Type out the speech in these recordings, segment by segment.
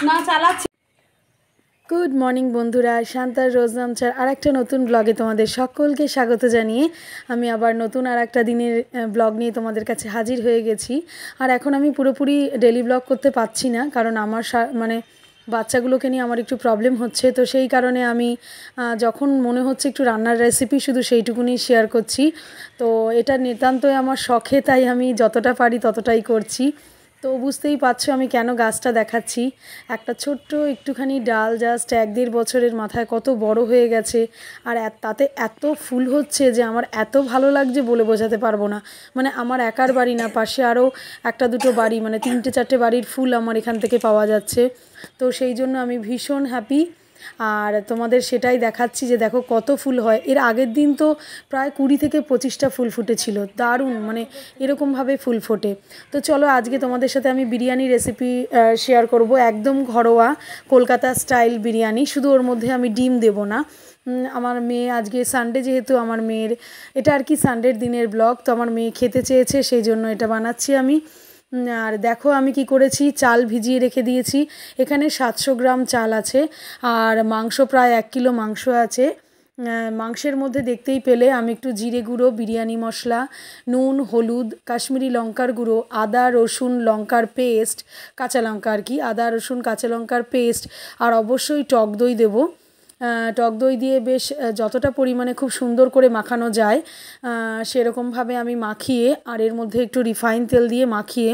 না চালাচ্ছি। Good morning বন্ধুরা, শান্তার রোজনামচার আর একটা নতুন ব্লগে তোমাদের সকলকে স্বাগত জানিয়ে আমি আবার নতুন আর একটা দিনের ব্লগ নিয়ে তোমাদের কাছে হাজির হয়ে গেছি। আর এখন আমি পুরোপুরি ডেলি ব্লগ করতে পারছি না, কারণ আমার মানে বাচ্চাগুলোকে নিয়ে আমার একটু প্রবলেম হচ্ছে। তো সেই কারণে আমি যখন মনে হচ্ছে একটু রান্নার রেসিপি শুধু সেইটুকুনি শেয়ার করছি। তো এটা নিতান্তই আমার শখে, তাই আমি যতটা পারি ততটাই করছি। তো বুঝতেই পারছো আমি কেন গাছটা দেখাচ্ছি। একটা ছোট্ট একটুখানি ডাল জাস্ট 1-1.5 বছরের মাথায় কত বড় হয়ে গেছে, আর তাতে এত ফুল হচ্ছে যে আমার এত ভালো লাগছে বলে বোঝাতে পারবো না। মানে আমার একার বাড়ি না, পাশে আরও 1-2 বাড়ি, মানে 3-4টে বাড়ির ফুল আমার এখান থেকে পাওয়া যাচ্ছে। তো সেই জন্য আমি ভীষণ হ্যাপি। আর তোমাদের সেটাই দেখাচ্ছি যে দেখো কত ফুল হয়। এর আগের দিন তো প্রায় 20-25টা ফুল ফুটেছিল, দারুণ, মানে এরকমভাবে ফুল ফোটে। তো চলো আজকে তোমাদের সাথে আমি বিরিয়ানি রেসিপি শেয়ার করব, একদম ঘরোয়া কলকাতা স্টাইল বিরিয়ানি। শুধু ওর মধ্যে আমি ডিম দেব না। আমার মেয়ে আজকে সানডে, যেহেতু আমার মেয়ের এটা আর কি সানডের দিনের ব্লগ, তো আমার মেয়ে খেতে চেয়েছে সেই জন্য এটা বানাচ্ছি আমি। আর দেখো আমি কি করেছি, চাল ভিজিয়ে রেখে দিয়েছি। এখানে 700 গ্রাম চাল আছে, আর মাংস প্রায় 1 কিলো মাংস আছে। মাংসের মধ্যে দেখতেই পেলে আমি একটু জিরে গুঁড়ো, বিরিয়ানি মশলা, নুন, হলুদ, কাশ্মীরি লঙ্কার গুঁড়ো, আদা রসুন লঙ্কার পেস্ট, কাঁচা লঙ্কা আর কি, আদা রসুন কাঁচা লঙ্কার পেস্ট, আর অবশ্যই টক দই দেবো। টক দই দিয়ে বেশ যতটা পরিমাণে খুব সুন্দর করে মাখানো যায় সেরকমভাবে আমি মাখিয়ে, আর এর মধ্যে একটু রিফাইন তেল দিয়ে মাখিয়ে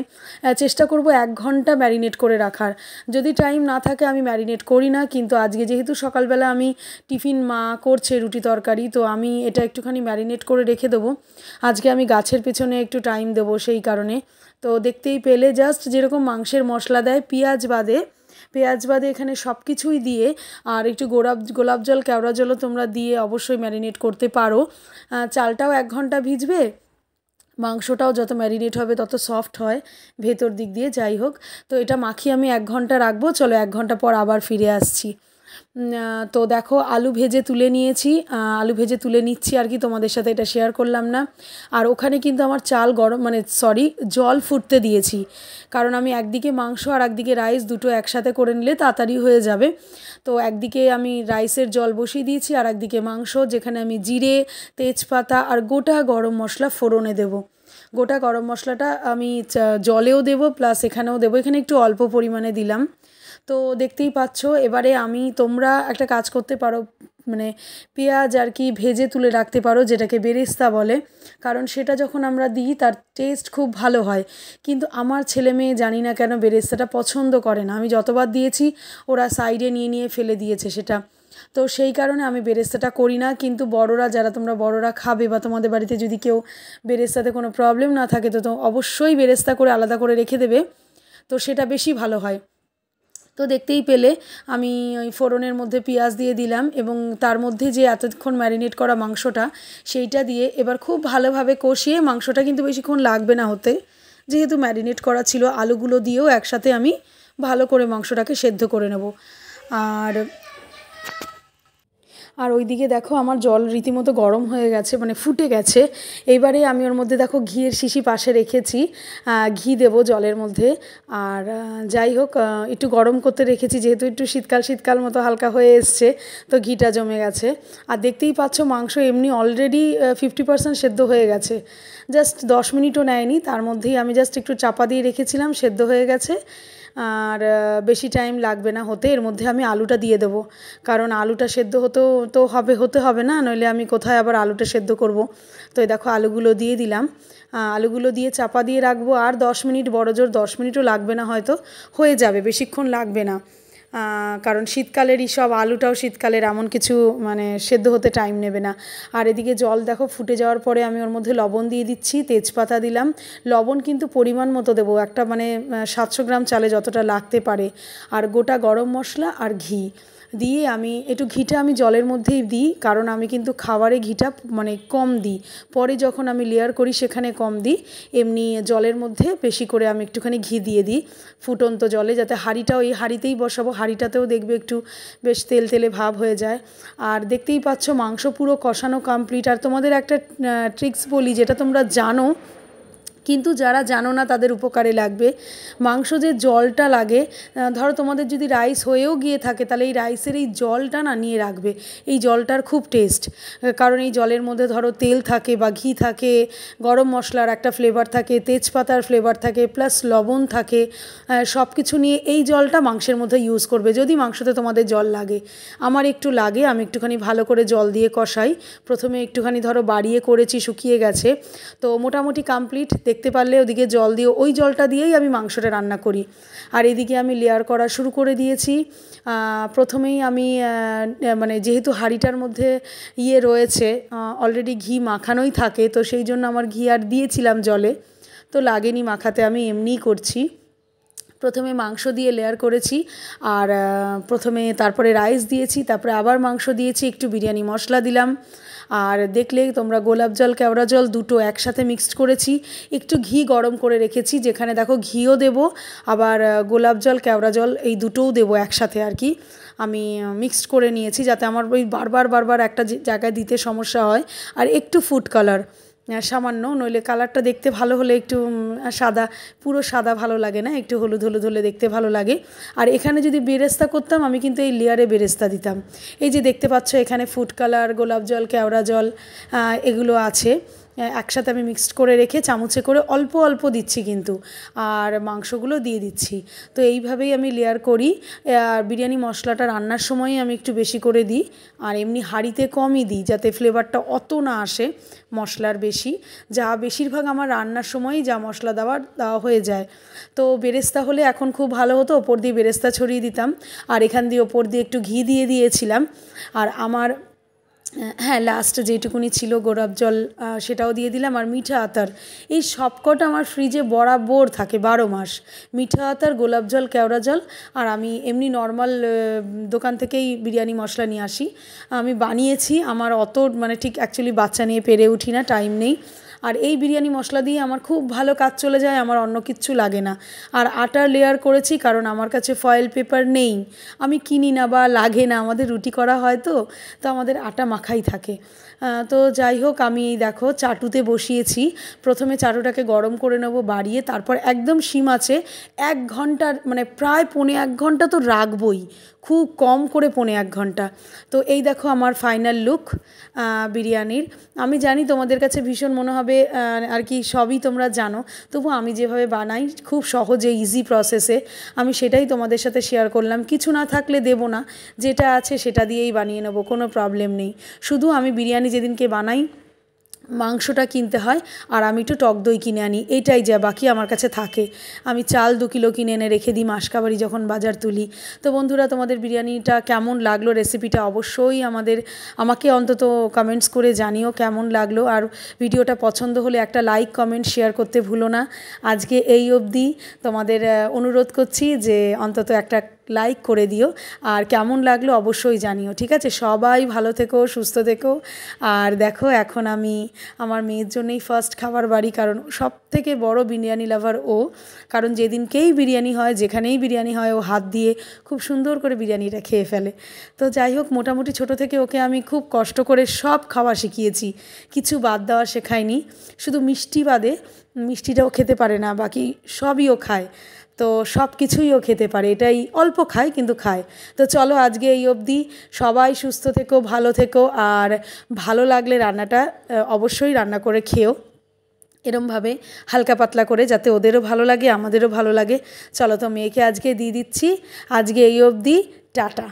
চেষ্টা করব 1 ঘন্টা ম্যারিনেট করে রাখার। যদি টাইম না থাকে আমি ম্যারিনেট করি না, কিন্তু আজকে যেহেতু সকালবেলা আমি টিফিন মা করছে রুটি তরকারি, তো আমি এটা একটুখানি ম্যারিনেট করে রেখে দেবো। আজকে আমি গাছের পেছনে একটু টাইম দেবো সেই কারণে। তো দেখতেই পেলে জাস্ট যেরকম মাংসের মশলা দেয় পেঁয়াজ বাদে এখানে সব কিছুই দিয়ে, আর একটু গোলাপ জল, কেওড়া জলও তোমরা দিয়ে অবশ্যই ম্যারিনেট করতে পারো। চালটাও 1 ঘন্টা ভিজবে, মাংসটাও যত ম্যারিনেট হবে তত সফট হয় ভেতর দিক দিয়ে। যাই হোক, তো এটা মাখিয়ে আমি 1 ঘন্টা রাখবো। চলো 1 ঘন্টা পর আবার ফিরে আসছি। তো দেখো আলু ভেজে তুলে নিয়েছি, আলু ভেজে তুলে নিচ্ছি আর কি, তোমাদের সাথে এটা শেয়ার করলাম না। আর ওখানে কিন্তু আমার চাল গরম, মানে জল ফুটতে দিয়েছি, কারণ আমি একদিকে মাংস আর একদিকে রাইস দুটো একসাথে করে নিলে তাড়াতাড়ি হয়ে যাবে। তো একদিকে আমি রাইসের জল বসিয়ে দিয়েছি, আর একদিকে মাংস, যেখানে আমি জিরে, তেজপাতা আর গোটা গরম মশলা ফোড়নে দেবো। গোটা গরম মশলাটা আমি জলেও দেবো প্লাস এখানেও দেবো, এখানে একটু অল্প পরিমাণে দিলাম। তো দেখতেই পাচ্ছ, এবারে তোমরা একটা কাজ করতে পারো, মানে পেঁয়াজ আর কি ভেজে তুলে রাখতে পারো, যেটাকে বেরেস্তা বলে, কারণ সেটা যখন আমরা দিই তার টেস্ট খুব ভালো হয়। কিন্তু আমার ছেলে মেয়ে জানি না কেন বেরেস্তাটা পছন্দ করে না, আমি যতবার দিয়েছি ওরা সাইডে নিয়ে ফেলে দিয়েছে সেটা। তো সেই কারণে আমি বেরেস্তাটা করি না। কিন্তু বড়রা, যারা তোমরা বড়রা খাবে বা তোমাদের বাড়িতে যদি কেউ বেরেস্তাতে কোনো প্রবলেম না থাকে, তো অবশ্যই বেরেস্তা করে আলাদা করে রেখে দেবে, তো সেটা বেশি ভালো হয়। তো দেখতেই পেলে আমি ওই ফোড়নের মধ্যে পেঁয়াজ দিয়ে দিলাম, এবং তার মধ্যে যে এতক্ষণ ম্যারিনেট করা মাংসটা সেইটা দিয়ে এবার খুব ভালোভাবে কষিয়ে, মাংসটা কিন্তু বেশিক্ষণ লাগবে না হতে, যেহেতু ম্যারিনেট করা ছিল, আলুগুলো দিয়েও একসাথে আমি ভালো করে মাংসটাকে সেদ্ধ করে নেব। আর ওইদিকে দেখো আমার জল রীতিমতো গরম হয়ে গেছে, মানে ফুটে গেছে। এইবারে আমি ওর মধ্যে দেখো ঘিয়ের শিশি পাশে রেখেছি, ঘি দেবো জলের মধ্যে। আর যাই হোক, একটু গরম করতে রেখেছি, যেহেতু একটু শীতকাল মতো হালকা হয়ে এসছে, তো ঘিটা জমে গেছে। আর দেখতেই পাচ্ছ মাংস এমনি অলরেডি 50% সেদ্ধ হয়ে গেছে, জাস্ট 10 মিনিটও নেয়নি, তার মধ্যেই আমি জাস্ট একটু চাপা দিয়ে রেখেছিলাম, সেদ্ধ হয়ে গেছে। আর বেশি টাইম লাগবে না হতে। এর মধ্যে আমি আলুটা দিয়ে দেবো, কারণ আলুটা সেদ্ধ হতে হবে না, নইলে আমি কোথায় আবার আলুটা সেদ্ধ করব। তো এই দেখো আলুগুলো দিয়ে দিলাম, আলুগুলো দিয়ে চাপা দিয়ে রাখবো, আর 10 মিনিট, বড়জোর 10 মিনিটও লাগবে না, হয়তো হয়ে যাবে, বেশিক্ষণ লাগবে না। কারণ শীতকালেরই সব, আলুটাও শীতকালের, এমন কিছু মানে সেদ্ধ হতে টাইম নেবে না। আর এদিকে জল দেখো ফুটে যাওয়ার পরে আমি ওর মধ্যে লবণ দিয়ে দিচ্ছি, তেজপাতা দিলাম। লবণ কিন্তু পরিমাণ মতো দেবো, একটা মানে 700 গ্রাম চালে যতটা লাগতে পারে। আর গোটা গরম মশলা আর ঘি দিয়ে আমি একটু, ঘিটা আমি জলের মধ্যেই দিই, কারণ আমি কিন্তু খাবারে ঘিটা মানে কম দিই, পরে যখন আমি লেয়ার করি সেখানে কম দিই। এমনি জলের মধ্যে বেশি করে আমি একটুখানি ঘি দিয়ে দিই ফুটন্ত জলে, যাতে হাঁড়িটাও, এই হাঁড়িতেই বসাবো, হাঁড়িটাতেও দেখবে একটু বেশ তেলে ভাব হয়ে যায়। আর দেখতেই পাচ্ছ মাংস পুরো কষানো কমপ্লিট। আর তোমাদের একটা ট্রিক্স বলি, যেটা তোমরা জানো, কিন্তু যারা জানো না তাদের উপকারে লাগবে। মাংস যে জলটা লাগে, ধরো তোমাদের যদি রাইস হয়েও গিয়ে থাকে তাহলে এই রাইসের এই জলটা না নিয়ে রাখবে। এই জলটার খুব টেস্ট, কারণ এই জলের মধ্যে ধরো তেল থাকে বা ঘি থাকে, গরম মশলার একটা ফ্লেভার থাকে, তেজপাতার ফ্লেভার থাকে, প্লাস লবণ থাকে, সব কিছু নিয়ে এই জলটা মাংসের মধ্যে ইউজ করবে যদি মাংসতে তোমাদের জল লাগে। আমার একটু লাগে, আমি একটুখানি ভালো করে জল দিয়ে কষাই। প্রথমে একটুখানি ধরো বাড়িয়ে করেছি, শুকিয়ে গেছে, তো মোটামুটি কমপ্লিট। দেখতে পারলে ওদিকে জল দিয়ে, ওই জলটা দিয়েই আমি মাংসটা রান্না করি। আর এদিকে আমি লেয়ার করা শুরু করে দিয়েছি। প্রথমেই আমি মানে যেহেতু হাঁড়িটার মধ্যে রয়েছে, অলরেডি ঘি মাখানোই থাকে, তো সেই জন্য আমার ঘি আর দিয়েছিলাম জলে, তো লাগেনি মাখাতে, আমি এমনিই করছি। প্রথমে মাংস দিয়ে লেয়ার করেছি, আর তারপরে রাইস দিয়েছি, তারপরে আবার মাংস দিয়েছি, একটু বিরিয়ানি মশলা দিলাম। আর দেখলে তোমরা গোলাপ জল কেওড়া জল দুটো একসাথে মিক্সড করেছি। একটু ঘি গরম করে রেখেছি, যেখানে দেখো ঘিও দেবো, আবার গোলাপ জল কেওড়া জল এই দুটোও দেবো একসাথে আর কি। আমি মিক্সড করে নিয়েছি যাতে আমার ওই বারবার একটা জায়গায় দিতে সমস্যা হয়। আর একটু ফুড কালার সামান্য, নইলে কালারটা দেখতে ভালো হলে একটু সাদা, পুরো সাদা ভালো লাগে না, একটু হলুদ হলুদ হলে দেখতে ভালো লাগে। আর এখানে যদি বেরেস্তা করতাম আমি কিন্তু এই লেয়ারে বেরেস্তা দিতাম। এই যে দেখতে পাচ্ছ এখানে ফুড কালার, গোলাপ জল, কেওড়া জল এগুলো আছে, একসাথে আমি মিক্সড করে রেখে চামচে করে অল্প অল্প দিচ্ছি কিন্তু, আর মাংসগুলো দিয়ে দিচ্ছি। তো এইভাবেই আমি লেয়ার করি। আর বিরিয়ানি মশলাটা রান্নার সময়ই আমি একটু বেশি করে দিই, আর এমনি হাঁড়িতে কমই দিই যাতে ফ্লেভারটা অত না আসে মশলার বেশি। যা বেশিরভাগ আমার রান্নার সময়ই যা মশলা দেওয়া হয়ে যায়। তো বেরেস্তা হলে এখন খুব ভালো হতো, ওপর দিয়ে বেরেস্তা ছড়িয়ে দিতাম, আর এখান দিয়ে ওপর দিয়ে একটু ঘি দিয়ে দিয়েছিলাম। আর আমার হ্যাঁ, লাস্ট যেটুকুনি ছিল গোলাপ জল সেটাও দিয়ে দিলাম, আর মিঠা আতর। এই সবকটা আমার ফ্রিজে বরাবর থাকে 12 মাস। মিঠা আতর, গোলাপ জল, কেওড়া জল, আর আমি এমনি নর্মাল দোকান থেকেই বিরিয়ানি মশলা নিয়ে আসি। আমি বানিয়েছি, আমার অত মানে ঠিক অ্যাকচুয়ালি বাচ্চা নিয়ে পেরে উঠি না, টাইম নেই। আর এই বিরিয়ানি মশলা দিয়ে আমার খুব ভালো কাজ চলে যায়, আমার অন্য কিচ্ছু লাগে না। আর আটার লেয়ার করেছি কারণ আমার কাছে ফয়েল পেপার নেই, আমি কিনি না বা লাগে না, আমাদের রুটি করা হয় তো আমাদের আটা মাখাই থাকে। তো যাই হোক, আমি দেখো চাটুতে বসিয়েছি। প্রথমে চাটুটাকে গরম করে নেবো বাড়িয়ে, তারপর একদম সিম আছে 1 ঘন্টার, মানে প্রায় 1.25 ঘন্টা তো রাখবই, খুব কম করে 1.25 ঘন্টা। তো এই দেখো আমার ফাইনাল লুক বিরিয়ানির। আমি জানি তোমাদের কাছে ভীষণ মনে হবে আর কি, সবই তোমরা জানো, তবু আমি যেভাবে বানাই খুব সহজে ইজি প্রসেসে, আমি সেটাই তোমাদের সাথে শেয়ার করলাম। কিছু না থাকলে দেবো না, যেটা আছে সেটা দিয়েই বানিয়ে নেবো, কোনো প্রবলেম নেই। শুধু আমি বিরিয়ানি যেদিনকে বানাই মাংসটা কিনতে হয়, আর আমি একটু টক দই কিনে আনি, এটাই যা বাকি আমার কাছে থাকে। আমি চাল 2 কিলো কিনে এনে রেখে দিই মাসকাবারি যখন বাজার তুলি। তো বন্ধুরা, তোমাদের বিরিয়ানিটা কেমন লাগলো, রেসিপিটা অবশ্যই আমাকে অন্তত কমেন্টস করে জানিও কেমন লাগলো। আর ভিডিওটা পছন্দ হলে একটা লাইক, কমেন্ট, শেয়ার করতে ভুলো না। আজকে এই অবধি, তোমাদের অনুরোধ করছি যে অন্তত একটা লাইক করে দিও, আর কেমন লাগলো অবশ্যই জানিও, ঠিক আছে? সবাই ভালো থেকো, সুস্থ থেকো। আর দেখো এখন আমি আমার মেয়ের জন্যই ফার্স্ট খাবার বাড়ি, কারণ সব থেকে বড় বিরিয়ানি লাভার ও। কারণ যেদিনকেই বিরিয়ানি হয়, যেখানেই বিরিয়ানি হয়, ও হাত দিয়ে খুব সুন্দর করে বিরিয়ানিটা খেয়ে ফেলে। তো যাই হোক, মোটামুটি ছোট থেকে ওকে আমি খুব কষ্ট করে সব খাওয়া শিখিয়েছি, কিছু বাদ দেওয়া শেখাইনি, শুধু মিষ্টি বাদে। মিষ্টিটাও খেতে পারে না, বাকি সবই ও খায়। তো সব কিছুই ও খেতে পারে, এটাই অল্প খায় কিন্তু খায়। তো চলো আজকে এই অবধি, সবাই সুস্থ থেকো, ভালো থেকো, আর ভালো লাগলে রান্নাটা অবশ্যই রান্না করে খেও এরমভাবে হালকা পাতলা করে, যাতে ওদেরও ভালো লাগে আমাদেরও ভালো লাগে। চলো, তো মেয়েকে আজকে দিয়ে দিচ্ছি। আজকে এই অবধি, টাটা।